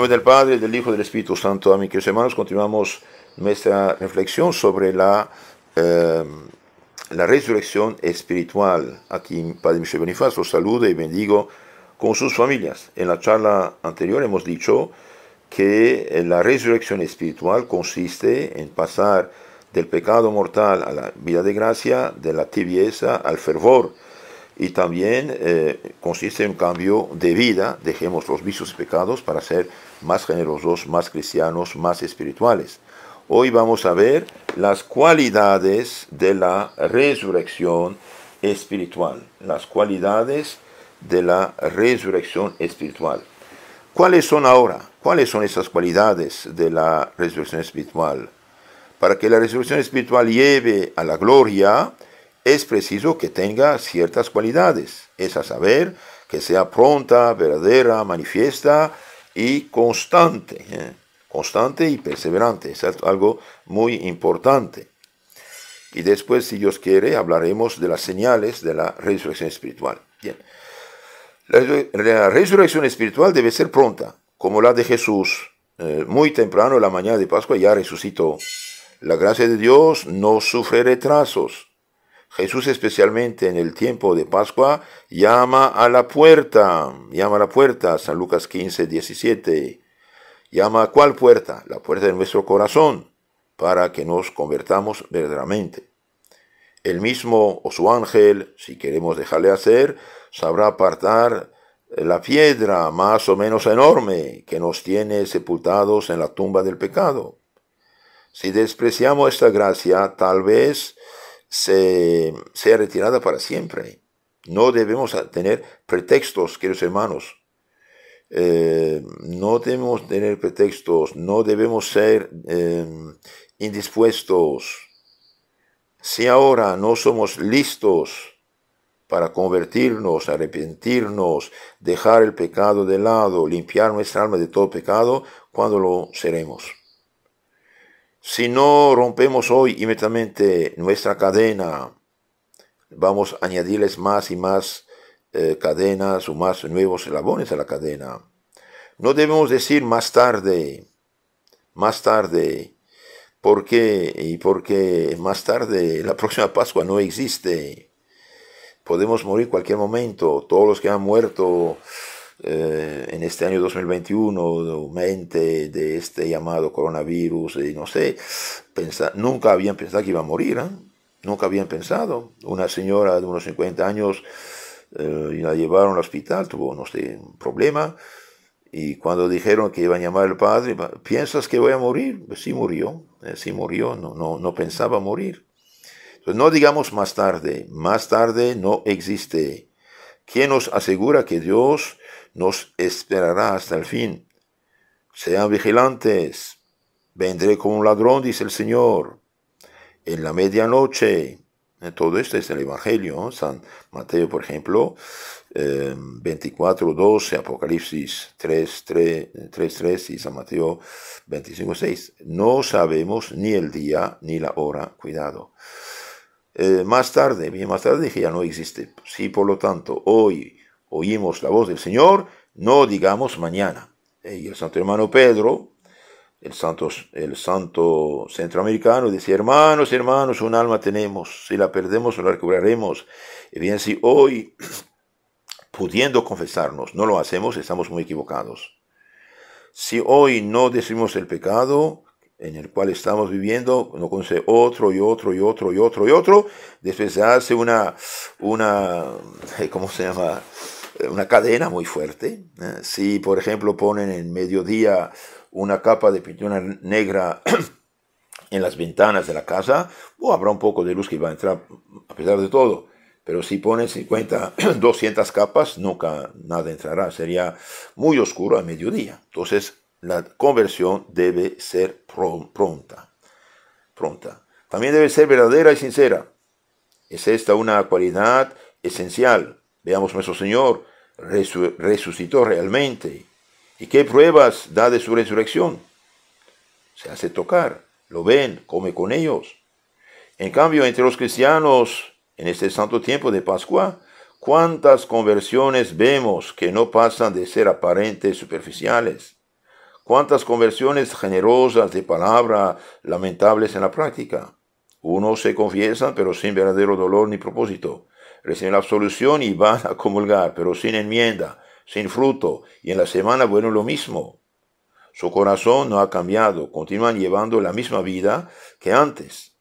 nombre del Padre, del Hijo y del Espíritu Santo. Amén. Queridos hermanos, continuamos nuestra reflexión sobre la resurrección espiritual. Aquí Padre Michel Bonifaz los saluda y bendigo con sus familias. En la charla anterior hemos dicho que la resurrección espiritual consiste en pasar del pecado mortal a la vida de gracia, de la tibieza al fervor, y también consiste en un cambio de vida. Dejemos los vicios y pecados para ser más generosos, más cristianos, más espirituales. Hoy vamos a ver las cualidades de la resurrección espiritual. Las cualidades de la resurrección espiritual. ¿Cuáles son ahora? ¿Cuáles son esas cualidades de la resurrección espiritual? Para que la resurrección espiritual lleve a la gloria, es preciso que tenga ciertas cualidades. Es a saber, que sea pronta, verdadera, manifiesta y constante. Constante y perseverante. Es algo muy importante. Y después, si Dios quiere, hablaremos de las señales de la resurrección espiritual. Bien. La resurrección espiritual debe ser pronta, como la de Jesús. Muy temprano, la mañana de Pascua, ya resucitó. La gracia de Dios no sufre retrasos. Jesús, especialmente en el tiempo de Pascua, llama a la puerta, San Lucas 15, 17. ¿Llama a cuál puerta? La puerta de nuestro corazón, para que nos convertamos verdaderamente. Él mismo o su ángel, si queremos dejarle hacer, sabrá apartar la piedra más o menos enorme que nos tiene sepultados en la tumba del pecado. Si despreciamos esta gracia, tal vez sea retirada para siempre. No debemos tener pretextos, queridos hermanos. No debemos tener pretextos, no debemos ser indispuestos. Si ahora no somos listos para convertirnos, arrepentirnos, dejar el pecado de lado, limpiar nuestra alma de todo pecado, ¿cuándo lo seremos? Si no rompemos hoy inmediatamente nuestra cadena, vamos a añadirles más y más cadenas o más nuevos eslabones a la cadena. No debemos decir más tarde. ¿Por qué? Y porque más tarde, la próxima Pascua no existe. Podemos morir cualquier momento. Todos los que han muerto en este año 2021, mente de este llamado coronavirus, y no sé, nunca habían pensado que iba a morir, nunca habían pensado. Una señora de unos 50 años y la llevaron al hospital, tuvo, no sé, un problema, y cuando dijeron que iban a llamar al padre, ¿piensas que voy a morir? Pues sí murió, no pensaba morir. Entonces no digamos más tarde no existe. ¿Quién nos asegura que Dios nos esperará hasta el fin? Sean vigilantes, vendré como un ladrón, dice el Señor, en la medianoche. Todo esto es el Evangelio, San Mateo, por ejemplo, 24, 12, Apocalipsis 3, 3 y San Mateo 25, 6. No sabemos ni el día ni la hora, cuidado. Más tarde dije, ya no existe. Si por lo tanto hoy oímos la voz del Señor, no digamos mañana. Y el santo hermano Pedro, el santo centroamericano, decía, hermanos, un alma tenemos, si la perdemos la recuperaremos. Y bien, si hoy, pudiendo confesarnos, no lo hacemos, estamos muy equivocados. Si hoy no decimos el pecado en el cual estamos viviendo, no conoce otro, después se hace una ¿cómo se llama? Una cadena muy fuerte. Si, por ejemplo, ponen en mediodía una capa de pintura negra en las ventanas de la casa, habrá un poco de luz que va a entrar a pesar de todo. Pero si ponen 50, 200 capas, nunca nada entrará. Sería muy oscuro a mediodía. Entonces, la conversión debe ser pronta. También debe ser verdadera y sincera. Es esta una cualidad esencial. Veamos, nuestro Señor resucitó realmente. ¿Y qué pruebas da de su resurrección? Se hace tocar, lo ven, come con ellos. En cambio, entre los cristianos, en este santo tiempo de Pascua, ¿cuántas conversiones vemos que no pasan de ser aparentes superficiales? Cuántas conversiones generosas de palabra lamentables en la práctica. Unos se confiesan, pero sin verdadero dolor ni propósito. Reciben la absolución y van a comulgar, pero sin enmienda, sin fruto, y en la semana bueno lo mismo. Su corazón no ha cambiado, continúan llevando la misma vida que antes.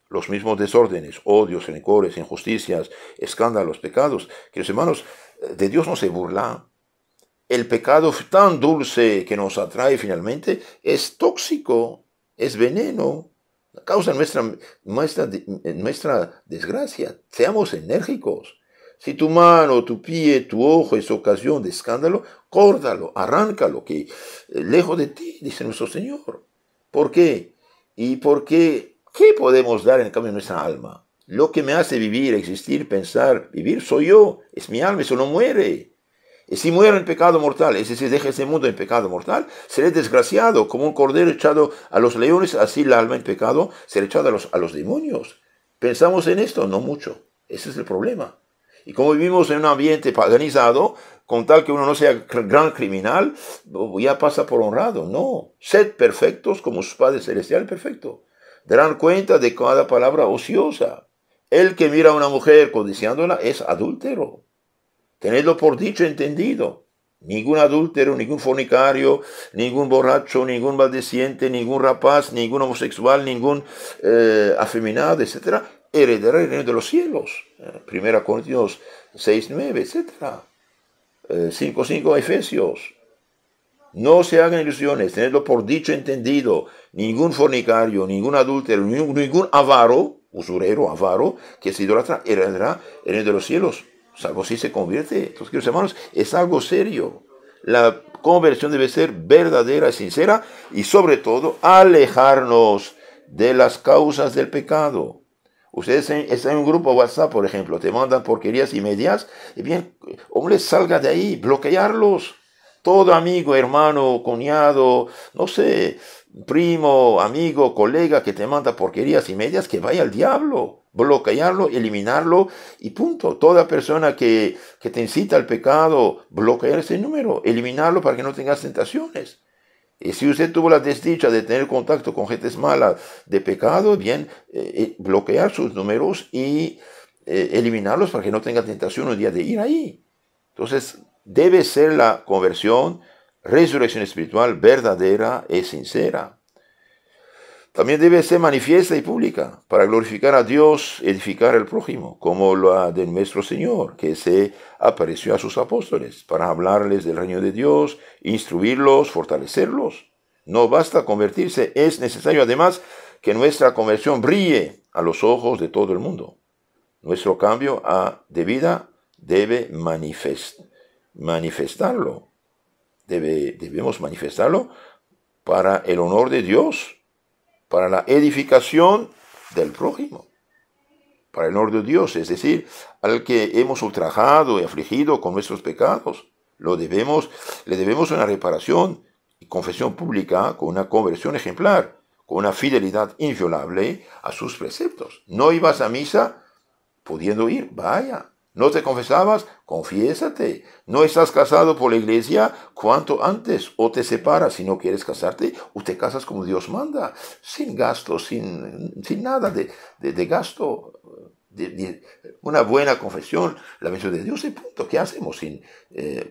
Los mismos desórdenes, odios, rencores, injusticias, escándalos, pecados. Queridos hermanos, de Dios no se burla. El pecado tan dulce que nos atrae finalmente es tóxico, es veneno, causa nuestra desgracia. Seamos enérgicos. Si tu mano, tu pie, tu ojo es ocasión de escándalo, córdalo, arráncalo, que lejos de ti, dice nuestro Señor. ¿Por qué? ¿Y por qué? ¿Qué podemos dar en cambio a nuestra alma? Lo que me hace vivir, existir, pensar, vivir, soy yo, es mi alma, eso no muere. Y si muero en pecado mortal, es decir, deja ese mundo en pecado mortal, seré desgraciado, como un cordero echado a los leones, así el alma en pecado será echada a los demonios. ¿Pensamos en esto? No mucho. Ese es el problema. Y como vivimos en un ambiente paganizado, con tal que uno no sea gran criminal, ya pasa por honrado. No, sed perfectos como su Padre Celestial perfecto. Darán cuenta de cada palabra ociosa. El que mira a una mujer codiciándola es adúltero. Tenedlo por dicho entendido. Ningún adúltero, ningún fornicario, ningún borracho, ningún maldiciente, ningún rapaz, ningún homosexual, ningún afeminado, etc., heredará el reino de los cielos. 1 Corintios 6:9, etc. 5:5 Efesios. No se hagan ilusiones, tenedlo por dicho entendido. Ningún fornicario, ningún adúltero, ningún avaro, usurero, avaro, que se idolatra, heredará el reino de los cielos. Salvo si se convierte. Entonces, queridos hermanos, es algo serio. La conversión debe ser verdadera y sincera y sobre todo alejarnos de las causas del pecado. Ustedes están en un grupo WhatsApp, por ejemplo, te mandan porquerías y medias, y bien, hombre, salga de ahí, bloquearlos. Todo amigo, hermano, cuñado, no sé, primo, amigo, colega que te manda porquerías y medias, que vaya al diablo. Bloquearlo, eliminarlo y punto. Toda persona que te incita al pecado, bloquear ese número, eliminarlo para que no tengas tentaciones. Y si usted tuvo la desdicha de tener contacto con gentes malas de pecado, bien, bloquear sus números y eliminarlos para que no tenga tentación un día de ir ahí. Entonces, debe ser la conversión, resurrección espiritual verdadera y sincera. También debe ser manifiesta y pública, para glorificar a Dios, edificar al prójimo, como la de nuestro Señor, que se apareció a sus apóstoles, para hablarles del reino de Dios, instruirlos, fortalecerlos. No basta convertirse, es necesario además que nuestra conversión brille a los ojos de todo el mundo. Nuestro cambio de vida debe manifestarlo. Debemos manifestarlo para el honor de Dios, para la edificación del prójimo, para el honor de Dios, es decir, al que hemos ultrajado y afligido con nuestros pecados. Le debemos una reparación y confesión pública con una conversión ejemplar, con una fidelidad inviolable a sus preceptos. ¿No ibas a misa? Pudiendo ir, vaya. ¿No te confesabas? Confiésate. ¿No estás casado por la iglesia? Cuanto antes. O te separas si no quieres casarte, o te casas como Dios manda, sin gasto, sin nada de gasto. Una buena confesión, la bendición de Dios y punto. ¿Qué hacemos?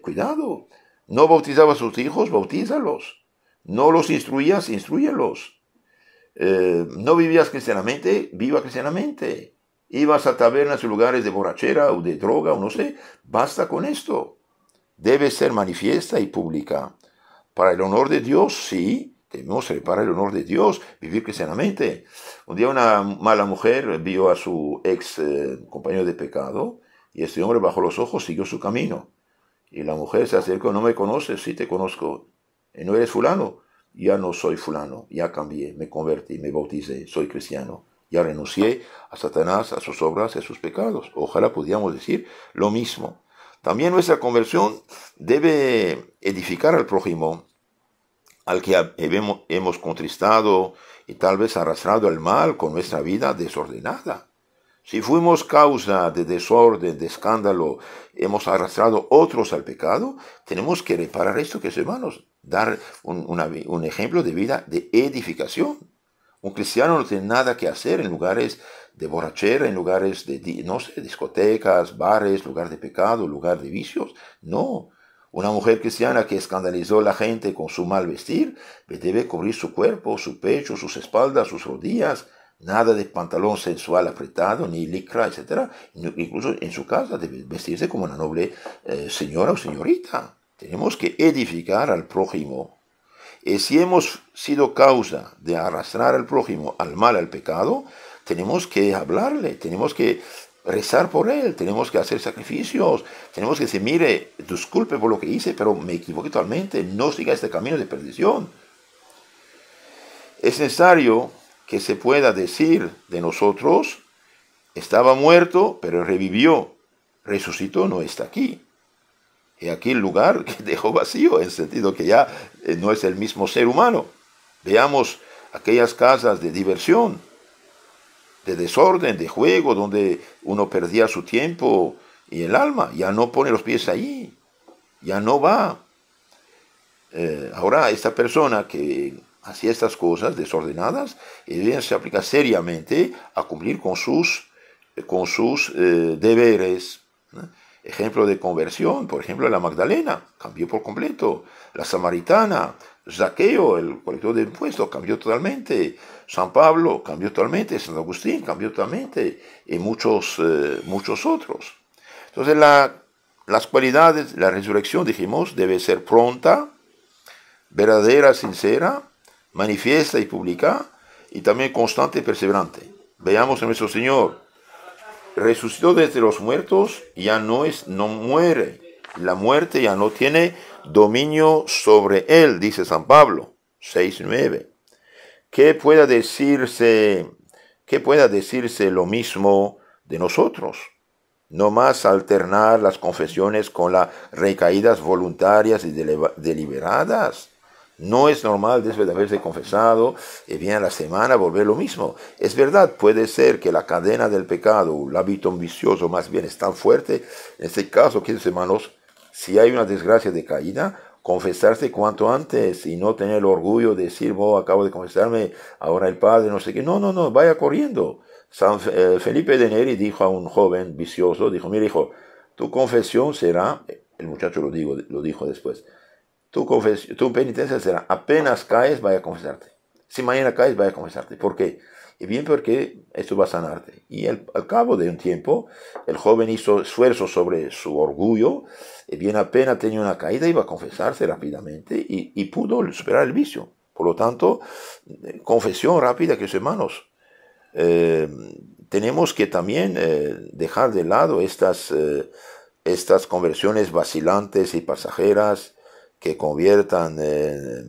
Cuidado. ¿No bautizabas a tus hijos? Bautízalos. ¿No los instruías? Instrúyelos. ¿No vivías cristianamente? Viva cristianamente. Ibas a tabernas y lugares de borrachera o de droga o no sé, basta con esto. Debe ser manifiesta y pública. Para el honor de Dios, sí, debemos reparar el honor de Dios, vivir cristianamente. Un día una mala mujer vio a su ex compañero de pecado y este hombre bajó los ojos, siguió su camino. Y la mujer se acercó, ¿no me conoces? Sí, te conozco. ¿No eres fulano? Ya no soy fulano, ya cambié, me convertí, me bauticé, soy cristiano. Ya renuncié a Satanás, a sus obras y a sus pecados. Ojalá pudiéramos decir lo mismo. También nuestra conversión debe edificar al prójimo, al que hemos contristado y tal vez arrastrado al mal con nuestra vida desordenada. Si fuimos causa de desorden, de escándalo, hemos arrastrado otros al pecado, tenemos que reparar esto, que es, hermanos, dar un ejemplo de vida de edificación. Un cristiano no tiene nada que hacer en lugares de borrachera, en lugares de, no sé, discotecas, bares, lugar de pecado, lugar de vicios. No. Una mujer cristiana que escandalizó a la gente con su mal vestir, debe cubrir su cuerpo, su pecho, sus espaldas, sus rodillas. Nada de pantalón sensual apretado, ni licra, etc. Incluso en su casa debe vestirse como una noble señora o señorita. Tenemos que edificar al prójimo. Y si hemos sido causa de arrastrar al prójimo al mal, al pecado, tenemos que hablarle, tenemos que rezar por él, tenemos que hacer sacrificios, tenemos que decir, mire, disculpe por lo que hice, pero me equivoqué totalmente, no siga este camino de perdición. Es necesario que se pueda decir de nosotros, estaba muerto, pero revivió, resucitó, no está aquí. Y aquí el lugar que dejó vacío, en el sentido que ya no es el mismo ser humano. Veamos aquellas casas de diversión, de desorden, de juego, donde uno perdía su tiempo y el alma, ya no pone los pies allí, ya no va. Ahora esta persona que hacía estas cosas desordenadas, ella se aplica seriamente a cumplir con sus deberes, ¿no? Ejemplo de conversión, por ejemplo, la Magdalena cambió por completo, la Samaritana, Zaqueo, el colector de impuestos, cambió totalmente, San Pablo cambió totalmente, San Agustín cambió totalmente, y muchos otros. Entonces las cualidades, la resurrección, dijimos, debe ser pronta, verdadera, sincera, manifiesta y pública, y también constante y perseverante. Veamos a nuestro Señor. Resucitó desde los muertos, ya no muere. La muerte ya no tiene dominio sobre él, dice San Pablo 6:9. ¿Qué pueda decirse lo mismo de nosotros? No más alternar las confesiones con las recaídas voluntarias y deliberadas. No es normal, después de haberse confesado, y viene a la semana volver lo mismo. Es verdad, puede ser que la cadena del pecado, el hábito vicioso más bien es tan fuerte. En este caso, queridos hermanos, si hay una desgracia de caída, confesarse cuanto antes y no tener el orgullo de decir, acabo de confesarme, ahora el Padre, no sé qué. No, vaya corriendo. San Felipe de Neri dijo a un joven vicioso, dijo, mira hijo, tu confesión será, el muchacho lo dijo después, tu penitencia será, apenas caes, vaya a confesarte. Si mañana caes, vaya a confesarte. ¿Por qué? Y bien porque esto va a sanarte. Y al cabo de un tiempo, el joven hizo esfuerzo sobre su orgullo, y bien apenas tenía una caída, iba a confesarse rápidamente y pudo superar el vicio. Por lo tanto, confesión rápida, que hermanos, tenemos que también dejar de lado estas conversiones vacilantes y pasajeras, que conviertan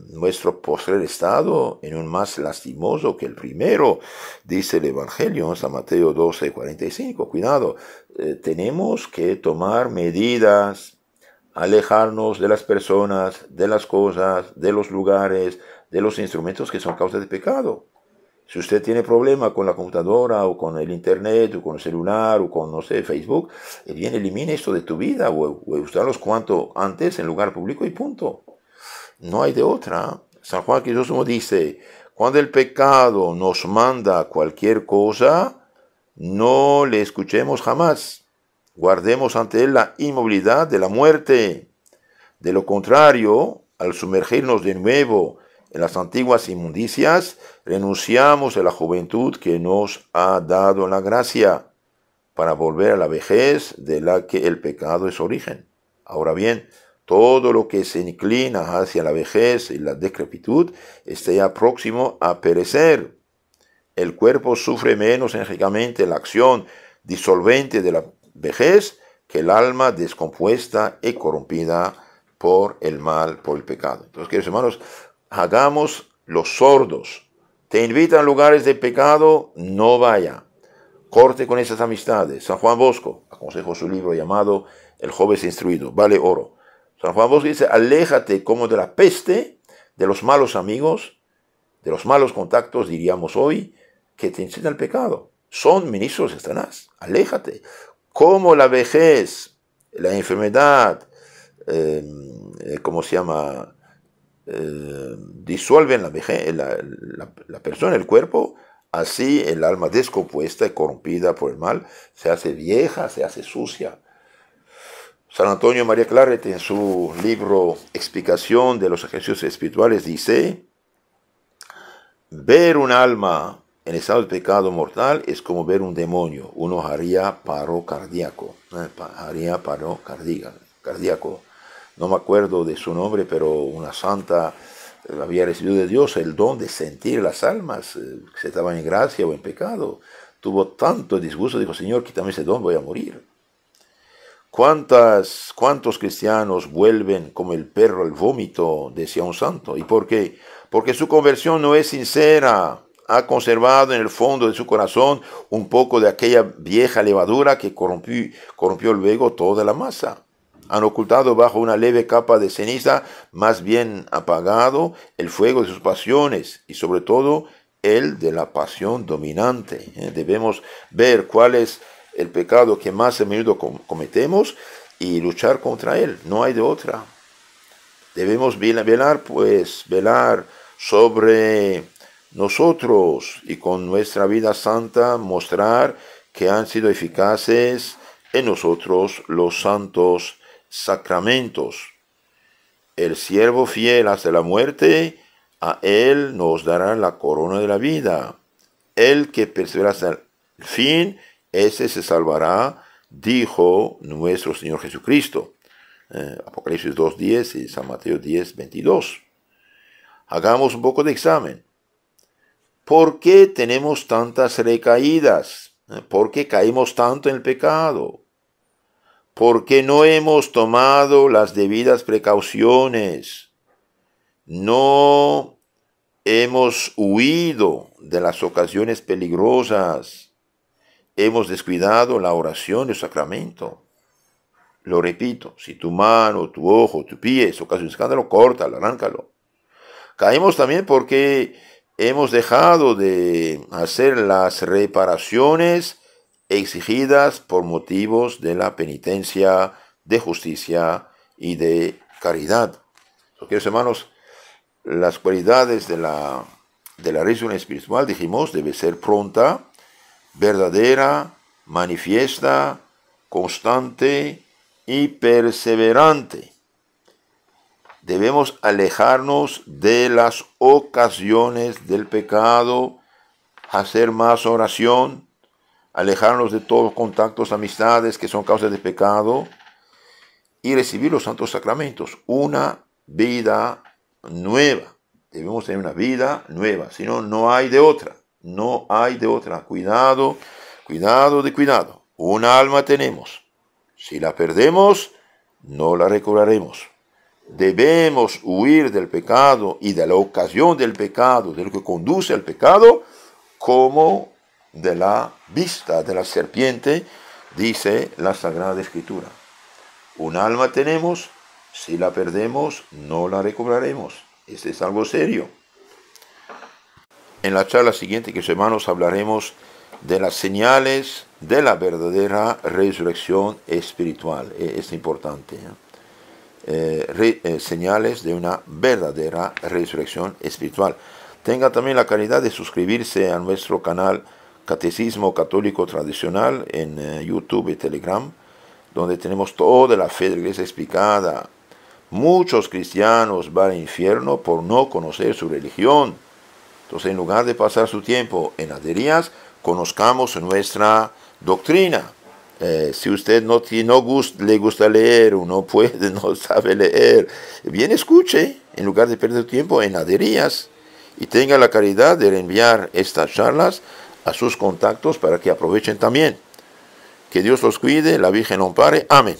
nuestro postrer estado en un más lastimoso que el primero, dice el Evangelio en San Mateo 12:45. Cuidado, tenemos que tomar medidas, alejarnos de las personas, de las cosas, de los lugares, de los instrumentos que son causa de pecado. Si usted tiene problema con la computadora o con el internet o con el celular o con, no sé, Facebook, bien, elimine esto de tu vida o usarlos cuanto antes en lugar público y punto. No hay de otra. San Juan Crisóstomo dice, cuando el pecado nos manda cualquier cosa, no le escuchemos jamás. Guardemos ante él la inmovilidad de la muerte. De lo contrario, al sumergirnos de nuevo en las antiguas inmundicias, renunciamos a la juventud que nos ha dado la gracia para volver a la vejez de la que el pecado es origen. Ahora bien, todo lo que se inclina hacia la vejez y la decrepitud está ya próximo a perecer. El cuerpo sufre menos enérgicamente la acción disolvente de la vejez que el alma descompuesta y corrompida por el mal, por el pecado. Entonces, queridos hermanos, hagamos los sordos. Te invitan a lugares de pecado, no vaya. Corte con esas amistades. San Juan Bosco aconsejó su libro llamado El joven instruido, vale oro. San Juan Bosco dice, aléjate como de la peste, de los malos amigos, de los malos contactos, diríamos hoy, que te incitan al pecado. son ministros de Satanás. Aléjate. Como la vejez, la enfermedad, ¿cómo se llama? Disuelven la persona, el cuerpo, así el alma descompuesta y corrompida por el mal se hace vieja, se hace sucia. San Antonio María Claret, en su libro Explicación de los ejercicios espirituales, dice: ver un alma en estado de pecado mortal es como ver un demonio. Uno haría paro cardíaco. Cardíaco. No me acuerdo de su nombre, pero una santa había recibido de Dios el don de sentir las almas que estaban en gracia o en pecado. Tuvo tanto disgusto, dijo: Señor, quítame ese don, voy a morir. ¿Cuántos cristianos vuelven como el perro al vómito? Decía un santo. ¿Y por qué? Porque su conversión no es sincera. Ha conservado en el fondo de su corazón un poco de aquella vieja levadura que corrompió luego toda la masa. Han ocultado bajo una leve capa de ceniza, más bien apagado, el fuego de sus pasiones y sobre todo el de la pasión dominante. Debemos ver cuál es el pecado que más a menudo cometemos y luchar contra él. No hay de otra. Debemos velar sobre nosotros y con nuestra vida santa mostrar que han sido eficaces en nosotros los santos sacramentos. El siervo fiel hasta la muerte, a él nos dará la corona de la vida. El que persevera hasta el fin, ese se salvará, dijo nuestro Señor Jesucristo. Apocalipsis 2:10 y San Mateo 10:22. Hagamos un poco de examen. ¿Por qué tenemos tantas recaídas? ¿Por qué caímos tanto en el pecado? ¿Por qué no hemos tomado las debidas precauciones? No hemos huido de las ocasiones peligrosas. Hemos descuidado la oración y el sacramento. Lo repito, si tu mano, tu ojo, tu pie es ocasión de escándalo, córtalo, arráncalo. Caímos también porque hemos dejado de hacer las reparaciones exigidas por motivos de la penitencia, de justicia y de caridad. Queridos hermanos, las cualidades de la resurrección espiritual, dijimos, debe ser pronta, verdadera, manifiesta, constante y perseverante. Debemos alejarnos de las ocasiones del pecado, hacer más oración, alejarnos de todos los contactos, amistades que son causas de pecado y recibir los santos sacramentos. Una vida nueva. Debemos tener una vida nueva, si no, no hay de otra. No hay de otra. Cuidado, cuidado. Una alma tenemos. Si la perdemos, no la recobraremos. Debemos huir del pecado y de la ocasión del pecado, de lo que conduce al pecado, como de la vista de la serpiente, dice la Sagrada Escritura. Un alma tenemos, si la perdemos, no la recobraremos. Este es algo serio. En la charla siguiente, que hermanos, hablaremos de las señales de la verdadera resurrección espiritual. Es importante. Señales de una verdadera resurrección espiritual. Tenga también la caridad de suscribirse a nuestro canal Catecismo Católico Tradicional en YouTube y Telegram, donde tenemos toda la fe de la Iglesia explicada. Muchos cristianos van al infierno por no conocer su religión. Entonces, en lugar de pasar su tiempo en ladderías, conozcamos nuestra doctrina. Si usted no le gusta leer o no puede, no sabe leer, bien escuche, en lugar de perder tiempo en ladderías, y tenga la caridad de enviar estas charlas a sus contactos para que aprovechen también. Que Dios los cuide, la Virgen los ampare. Amén.